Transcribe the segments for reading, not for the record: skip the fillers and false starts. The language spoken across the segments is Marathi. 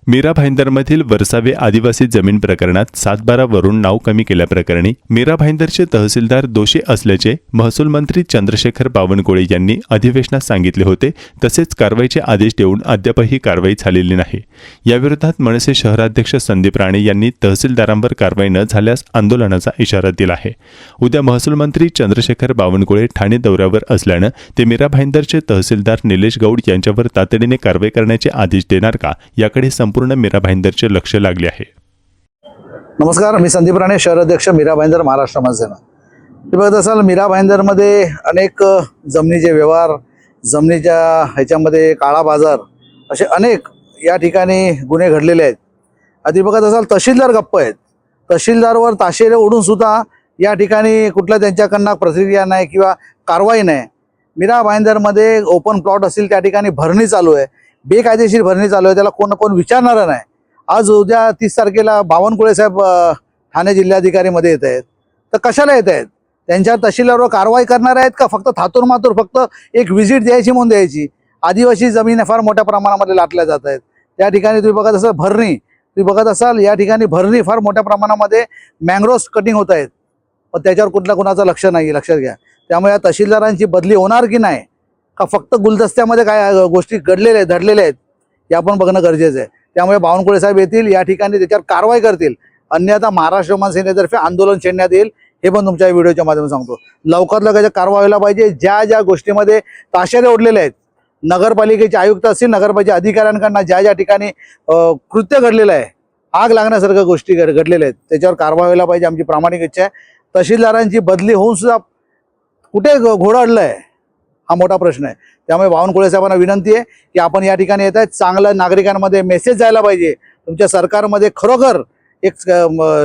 मीरा भाईंदरमधील वरसावे आदिवासी जमीन प्रकरणात 7/12 वरून नाव कमी केल्याप्रकरणी मीरा भाईंदरचे तहसीलदार दोषी असल्याचे महसूल मंत्री चंद्रशेखर बावनकुळे यांनी अधिवेशनात सांगितले होते। तसेच कारवाईचे आदेश देऊन अद्यापही कारवाई झालेली नाही। याविरोधात मनसे शहराध्यक्ष संदीप राणे यांनी तहसीलदारांवर कारवाई न झाल्यास आंदोलनाचा इशारा दिला आहे। उद्या महसूल मंत्री चंद्रशेखर बावनकुळे ठाणे दौऱ्यावर असल्याने ते मीरा भाईंदरचे तहसीलदार निलेश गौड यांच्यावर तातडीने कारवाई करण्याचे आदेश देणार का याकडे संपूर्ण मीरा भाईंदरचे लक्ष लागले आहे। नमस्कार, मी संदीप राणे, शहराध्यक्ष मीरा भाईंदर, महाराष्ट्र मनसेना। तुम्ही बघत असाल मीरा भाईंदरमध्ये अनेक जमिनीचे व्यवहार, जमिनीच्या ह्याच्यामध्ये काळा बाजार असे अनेक या ठिकाणी गुन्हे घडलेले आहेत। आधी बघत असाल तहसीलदार गप्प आहेत, तहसीलदारवर ताशेरे ओढून सुद्धा या ठिकाणी कुठल्या त्यांच्याकडनं प्रतिक्रिया नाही किंवा कारवाई नाही। मीरा भाईंदरमध्ये ओपन प्लॉट असतील त्या ठिकाणी भरणी चालू आहे, बेकायदेशीर भरणी चालू आहे, त्याला कोण विचारणारं नाही। आज उद्या 30 तारखेला बावनकुळे साहेब ठाणे जिल्हाधिकारीमध्ये येत आहेत, तर कशाला येत आहेत? त्यांच्या तहसीलदारवर कारवाई करणार आहेत का फक्त थातूर मातूर फक्त एक व्हिजिट द्यायची म्हणून द्यायची? आदिवासी जमीन फार मोठ्या प्रमाणामध्ये लाटल्या जात आहेत। त्या ठिकाणी तुम्ही बघत असाल भरणी, तुम्ही बघत असाल या ठिकाणी भरणी फार मोठ्या प्रमाणामध्ये मँग्रोव्स कटिंग होत आहेत, पण त्याच्यावर कुणाचं लक्ष नाही, लक्षात घ्या। त्यामुळे या तहसीलदारांची बदली होणार की नाही, का फक्त गुलदस्त्यामध्ये काय गोष्टी घडलेल्या आहेत, धडलेल्या आहेत, हे आपण बघणं गरजेचं आहे। त्यामुळे बावनकुळे साहेब येतील, या ठिकाणी त्याच्यावर कारवाई करतील, अन्यथा महाराष्ट्र मनसेनेतर्फे आंदोलन छेडण्यात येईल, हे पण तुमच्या व्हिडिओच्या माध्यमातून सांगतो। लवकरात लवकर कारवाई व्हायला पाहिजे। ज्या गोष्टीमध्ये ताशेरे ओढलेले आहेत, नगरपालिकेचे आयुक्त असतील, नगरपालिकेच्या अधिकाऱ्यांकडनं ज्या ठिकाणी कृत्य घडलेलं आहे, आग लागण्यासारख्या गोष्टी घडलेल्या आहेत, त्याच्यावर कारवाई व्हायला पाहिजे, आमची प्रामाणिक इच्छा आहे। तहसीलदारांची बदली होऊन सुद्धा कुठे घोडं अडलं आहे, हा मोठा प्रश्न आहे। त्यामुळे बावनकुळे साहेबांना विनंती आहे की आपण या ठिकाणी येत आहेत, चांगलं नागरिकांमध्ये मेसेज जायला पाहिजे। तुमच्या सरकारमध्ये खरोखर एक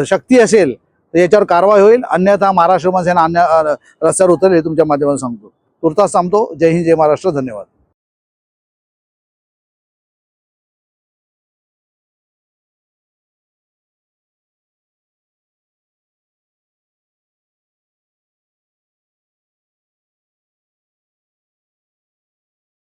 शक्ती असेल तर याच्यावर कारवाई होईल, अन्यथा महाराष्ट्र मनसेना रस्त्यावर उतरेल, हे तुमच्या माध्यमातून सांगतो। तुर्तास थांबतो। जय हिंद, जय महाराष्ट्र, धन्यवाद।